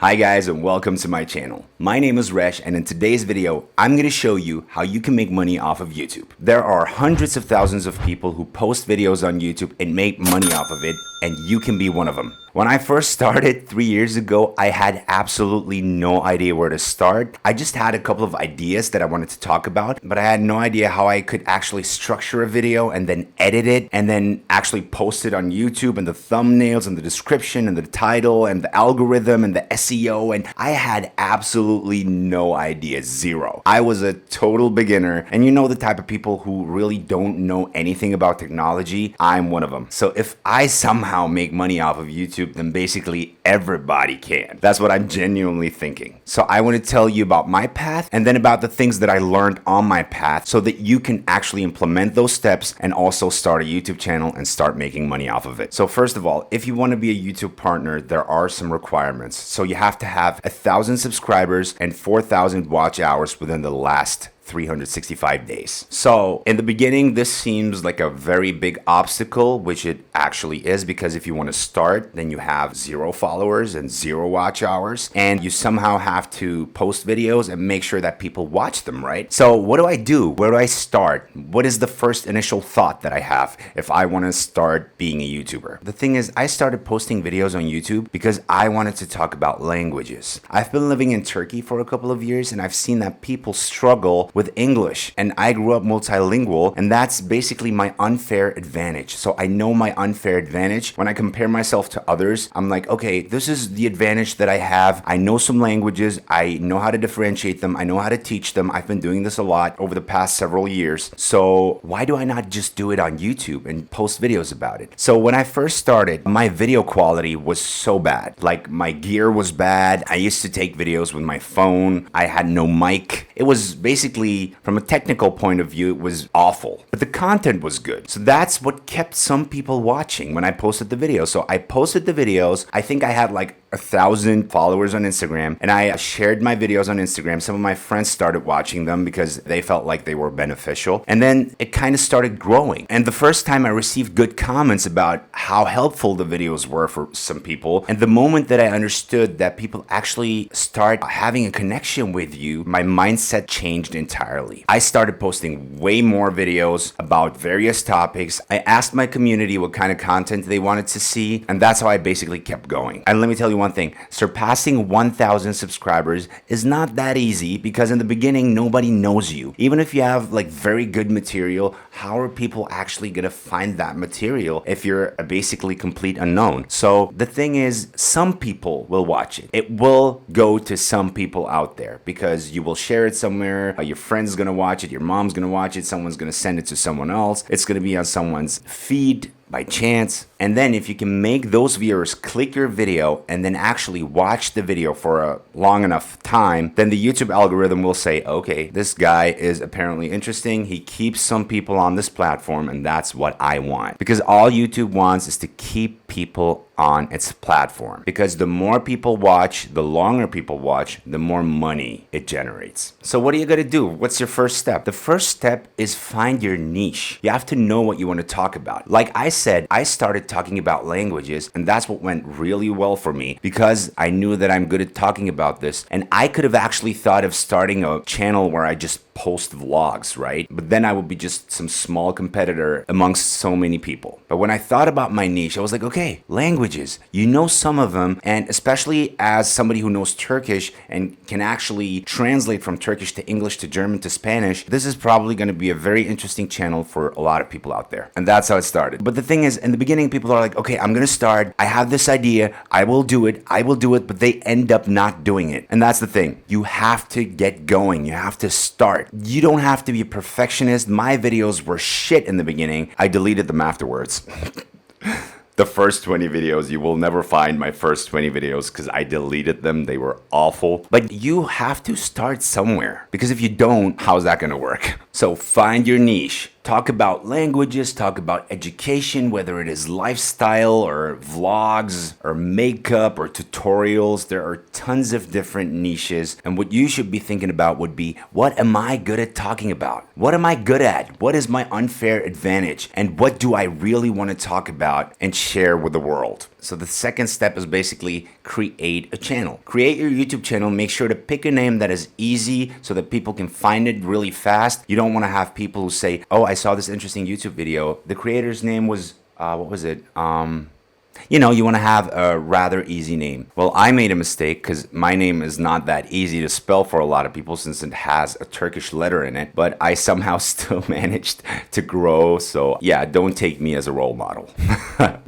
Hi guys and welcome to my channel. My name is Resh and in today's video, I'm going to show you how you can make money off of YouTube. There are hundreds of thousands of people who post videos on YouTube and make money off of it, and you can be one of them. When I first started 3 years ago, I had absolutely no idea where to start. I just had a couple of ideas that I wanted to talk about, but I had no idea how I could actually structure a video and then edit it and then actually post it on YouTube and the thumbnails and the description and the title and the algorithm and the SEO, and I had absolutely no idea, zero. I was a total beginner, and you know the type of people who really don't know anything about technology. I'm one of them. So if I somehow make money off of YouTube, then basically everybody can. That's what I'm genuinely thinking. So I want to tell you about my path and then about the things that I learned on my path so that you can actually implement those steps and also start a YouTube channel and start making money off of it. So first of all, if you want to be a YouTube partner, there are some requirements. So you have to have 1,000 subscribers and 4,000 watch hours within the last 365 days. So in the beginning, this seems like a very big obstacle, which it actually is, because if you want to start, then you have 0 followers and 0 watch hours, and you somehow have to post videos and make sure that people watch them, right? So what do I do? Where do I start? What is the first initial thought that I have if I want to start being a YouTuber? The thing is, I started posting videos on YouTube because I wanted to talk about languages. I've been living in Turkey for a couple of years, and I've seen that people struggle with English, and I grew up multilingual, and that's basically my unfair advantage. So I know my unfair advantage. When I compare myself to others, I'm like, okay, this is the advantage that I have. I know some languages. I know how to differentiate them. I know how to teach them. I've been doing this a lot over the past several years. So why do I not just do it on YouTube and post videos about it? So when I first started, my video quality was so bad. Like, my gear was bad. I used to take videos with my phone. I had no mic. It was basically, from a technical point of view, it was awful, but the content was good. So that's what kept some people watching when I posted the videos. So I posted the videos. I think I had like 1,000 followers on Instagram, and I shared my videos on Instagram. Some of my friends started watching them because they felt like they were beneficial, and then it kind of started growing. And the first time I received good comments about how helpful the videos were for some people, and the moment that I understood that people actually start having a connection with you, my mindset changed entirely. I started posting way more videos about various topics. I asked my community what kind of content they wanted to see, and that's how I basically kept going. And let me tell you one thing, surpassing 1,000 subscribers is not that easy, because in the beginning, nobody knows you. Even if you have like very good material, how are people actually gonna find that material if you're a basically complete unknown? So the thing is, some people will watch it. It will go to some people out there because you will share it somewhere. Your friend's gonna watch it, your mom's gonna watch it, someone's gonna send it to someone else. It's gonna be on someone's feed by chance. And then if you can make those viewers click your video and then actually watch the video for a long enough time, then the YouTube algorithm will say, okay, this guy is apparently interesting. He keeps some people on this platform, and that's what I want. Because all YouTube wants is to keep people on its platform. Because the more people watch, the longer people watch, the more money it generates. So what are you gonna do? What's your first step? The first step is find your niche. You have to know what you want to talk about. Like I said, I started talking about languages, and that's what went really well for me, because I knew that I'm good at talking about this, and I could have actually thought of starting a channel where I just post vlogs, right? But then I would be just some small competitor amongst so many people. But when I thought about my niche, I was like, okay, languages, you know some of them, and especially as somebody who knows Turkish and can actually translate from Turkish to English to German to Spanish, this is probably going to be a very interesting channel for a lot of people out there. And that's how it started. But the thing is, in the beginning, people are like, okay, I'm going to start. I have this idea. I will do it. But they end up not doing it. And that's the thing. You have to get going. You have to start. You don't have to be a perfectionist. My videos were shit in the beginning. I deleted them afterwards. The first 20 videos, you will never find my first 20 videos because I deleted them. They were awful. But you have to start somewhere, because if you don't, how's that going to work? So find your niche. Talk about languages, talk about education, whether it is lifestyle or vlogs or makeup or tutorials. There are tons of different niches. And what you should be thinking about would be, what am I good at talking about? What am I good at? What is my unfair advantage? And what do I really want to talk about and share with the world? So the second step is basically create a channel. Create your YouTube channel. Make sure to pick a name that is easy so that people can find it really fast. You don't want to have people who say, oh, I saw this interesting YouTube video. The creator's name was, what was it? You know, you want to have a rather easy name. Well, I made a mistake because my name is not that easy to spell for a lot of people since it has a Turkish letter in it, but I somehow still managed to grow. So yeah, don't take me as a role model.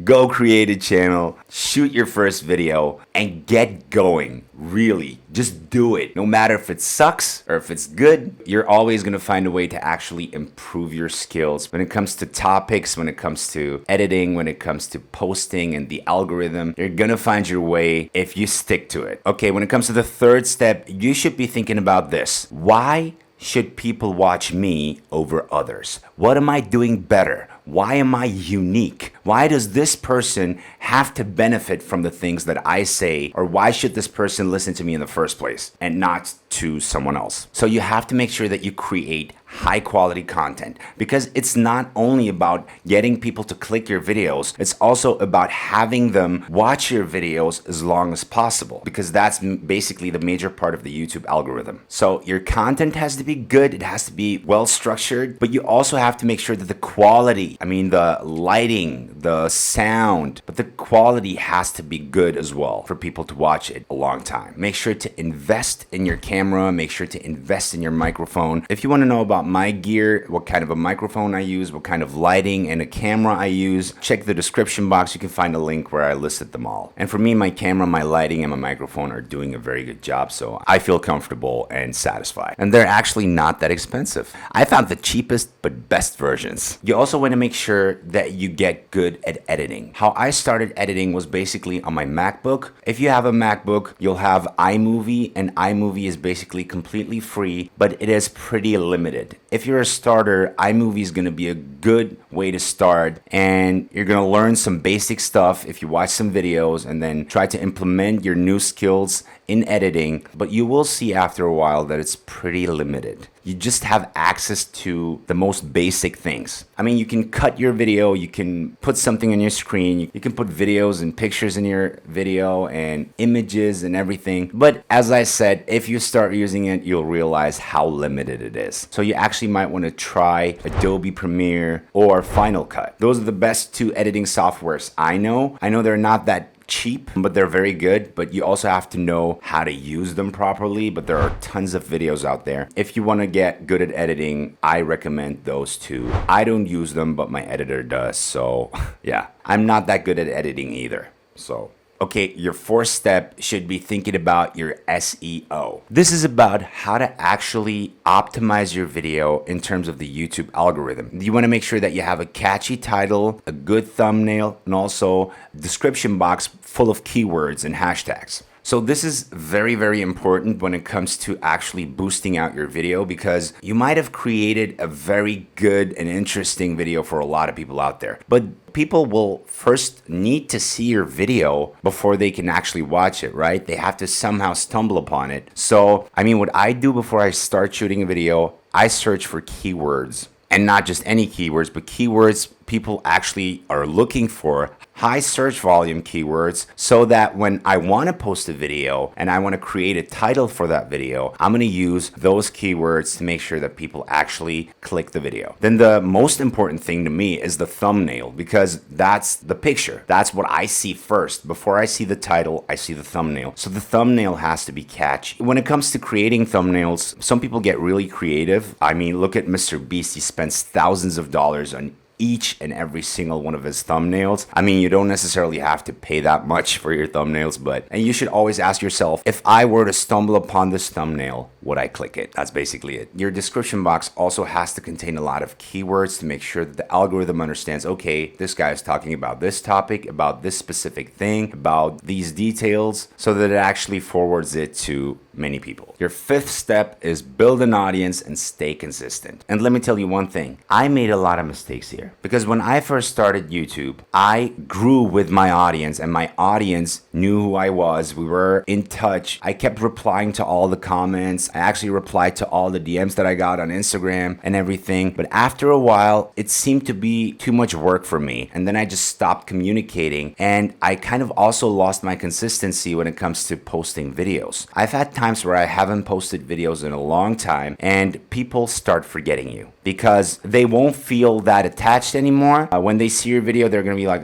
Go create a channel, shoot your first video, and get going. Really, just do it. No matter if it sucks or if it's good, you're always going to find a way to actually improve your skills when it comes to topics, when it comes to editing, when it comes to posting and the algorithm. You're going to find your way if you stick to it. Okay, when it comes to the third step, you should be thinking about this. Why should people watch me over others? What am I doing better? Why am I unique? Why does this person have to benefit from the things that I say? Or why should this person listen to me in the first place and not to someone else? So you have to make sure that you create high quality content, because it's not only about getting people to click your videos, it's also about having them watch your videos as long as possible, because that's basically the major part of the YouTube algorithm. So your content has to be good, it has to be well structured, but you also have to make sure that the quality, the lighting, the sound, but the quality has to be good as well for people to watch it a long time. Make sure to invest in your camera, make sure to invest in your microphone. If you want to know about my gear, what kind of a microphone I use, what kind of lighting and a camera I use, check the description box. You can find a link where I listed them all. And for me, my camera, my lighting, and my microphone are doing a very good job, so I feel comfortable and satisfied. And they're actually not that expensive. I found the cheapest but best versions. You also want to make sure that you get good at editing. How I started editing was basically on my MacBook. If you have a MacBook, you'll have iMovie, and iMovie is basically completely free, but it is pretty limited. If you're a starter, iMovie is going to be a good way to start, and you're going to learn some basic stuff if you watch some videos and then try to implement your new skills in editing, but you will see after a while that it's pretty limited. You just have access to the most basic things. You can cut your video, you can put something on your screen, you can put videos and pictures in your video and images and everything. But as I said, if you start using it, you'll realize how limited it is. So you actually might want to try Adobe Premiere or Final Cut. Those are the best two editing softwares I know. I know they're not that cheap, but they're very good, but you also have to know how to use them properly. But there are tons of videos out there. If you want to get good at editing, I recommend those two. I don't use them, but my editor does. So yeah, I'm not that good at editing either. So okay, your fourth step should be thinking about your SEO. This is about how to actually optimize your video in terms of the YouTube algorithm. You want to make sure that you have a catchy title, a good thumbnail, and also a description box full of keywords and hashtags. So this is very, very important when it comes to actually boosting out your video, because you might have created a very good and interesting video for a lot of people out there, but people will first need to see your video before they can actually watch it, right? They have to somehow stumble upon it. So, what I do before I start shooting a video, I search for keywords. And not just any keywords, but keywords people actually are looking for, high search volume keywords, so that when I want to post a video and I want to create a title for that video, I'm going to use those keywords to make sure that people actually click the video. Then the most important thing to me is the thumbnail, because that's the picture. That's what I see first. Before I see the title, I see the thumbnail. So the thumbnail has to be catchy. When it comes to creating thumbnails, some people get really creative. Look at Mr. Beast. He spends thousands of dollars on each and every single one of his thumbnails. You don't necessarily have to pay that much for your thumbnails, and you should always ask yourself, if I were to stumble upon this thumbnail, would I click it? That's basically it. Your description box also has to contain a lot of keywords to make sure that the algorithm understands, okay, this guy is talking about this topic, about this specific thing, about these details, so that it actually forwards it to many people. Your fifth step is build an audience and stay consistent. And let me tell you one thing, I made a lot of mistakes here because when I first started YouTube, I grew with my audience and my audience knew who I was. We were in touch. I kept replying to all the comments. I actually replied to all the DMs that I got on Instagram and everything. But after a while, it seemed to be too much work for me. And then I just stopped communicating. And I kind of also lost my consistency when it comes to posting videos. I've had times where I haven't posted videos in a long time and people start forgetting you because they won't feel that attached anymore. When they see your video, they're going to be like,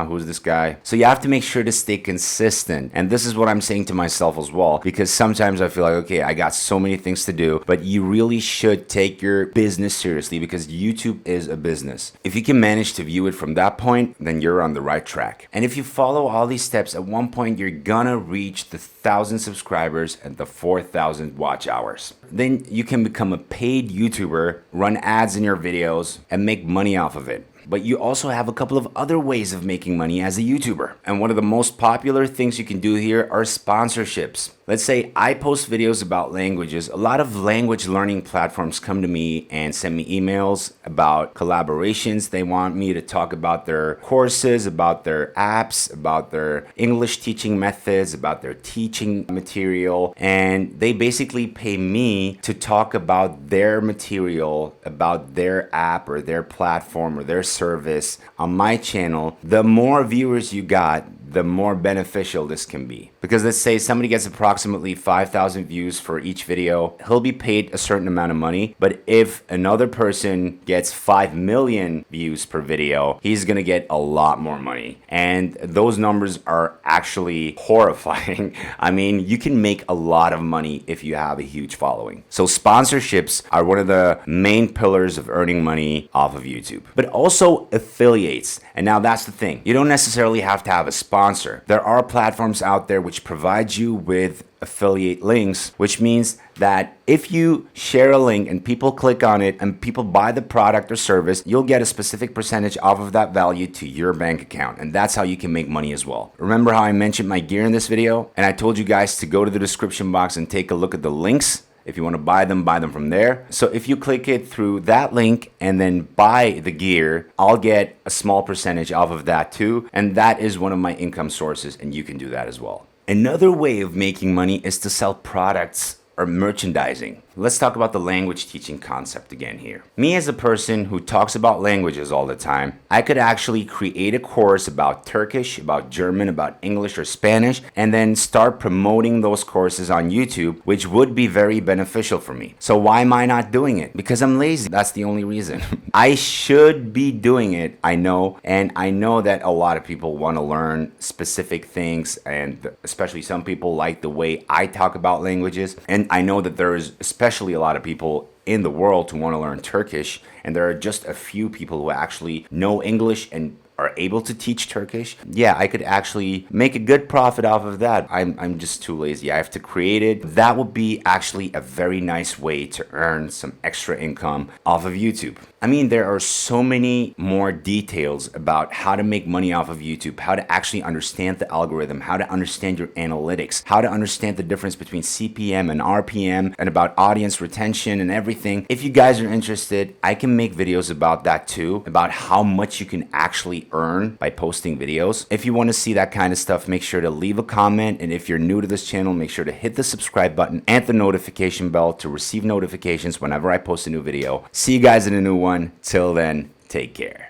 who's this guy? So you have to make sure to stay consistent. And this is what I'm saying to myself as well, because sometimes I feel like, okay, I got so many things to do, but you really should take your business seriously because YouTube is a business. If you can manage to view it from that point, then you're on the right track. And if you follow all these steps, at one point, you're gonna reach the 1,000 subscribers and the 4,000 watch hours. Then you can become a paid YouTuber, run ads in your videos, and make money off of it. But you also have a couple of other ways of making money as a YouTuber. And one of the most popular things you can do here are sponsorships. Let's say I post videos about languages. A lot of language learning platforms come to me and send me emails about collaborations. They want me to talk about their courses, about their apps, about their English teaching methods, about their teaching material. And they basically pay me to talk about their material, about their app or their platform or their service on my channel. The more viewers you got, the more beneficial this can be. Because let's say somebody gets approximately 5,000 views for each video, he'll be paid a certain amount of money. But if another person gets 5 million views per video, he's gonna get a lot more money. And those numbers are actually horrifying. I mean, you can make a lot of money if you have a huge following. So sponsorships are one of the main pillars of earning money off of YouTube. But also affiliates. And now that's the thing. You don't necessarily have to have a sponsor. There are platforms out there which provide you with affiliate links, which means that if you share a link and people click on it and people buy the product or service, you'll get a specific percentage off of that value to your bank account. And that's how you can make money as well. Remember how I mentioned my gear in this video? And I told you guys to go to the description box and take a look at the links. If you want to buy them from there. So if you click it through that link and then buy the gear, I'll get a small percentage off of that too. And that is one of my income sources, and you can do that as well. Another way of making money is to sell products or merchandising. Let's talk about the language teaching concept again here. Me as a person who talks about languages all the time, I could actually create a course about Turkish, about German, about English or Spanish, and then start promoting those courses on YouTube, which would be very beneficial for me. So why am I not doing it? Because I'm lazy. That's the only reason. I should be doing it, I know, and I know that a lot of people want to learn specific things, and especially some people like the way I talk about languages, and I know that there is especially a lot of people in the world who want to learn Turkish, and there are just a few people who actually know English and are able to teach Turkish. Yeah, I could actually make a good profit off of that. I'm just too lazy. I have to create it. That would be actually a very nice way to earn some extra income off of YouTube. I mean, there are so many more details about how to make money off of YouTube, how to actually understand the algorithm, how to understand your analytics, how to understand the difference between CPM and RPM, and about audience retention and everything. If you guys are interested, I can make videos about that too, about how much you can actually earn by posting videos. If you want to see that kind of stuff, make sure to leave a comment. And if you're new to this channel, make sure to hit the subscribe button and the notification bell to receive notifications whenever I post a new video. See you guys in a new one. Till then, take care.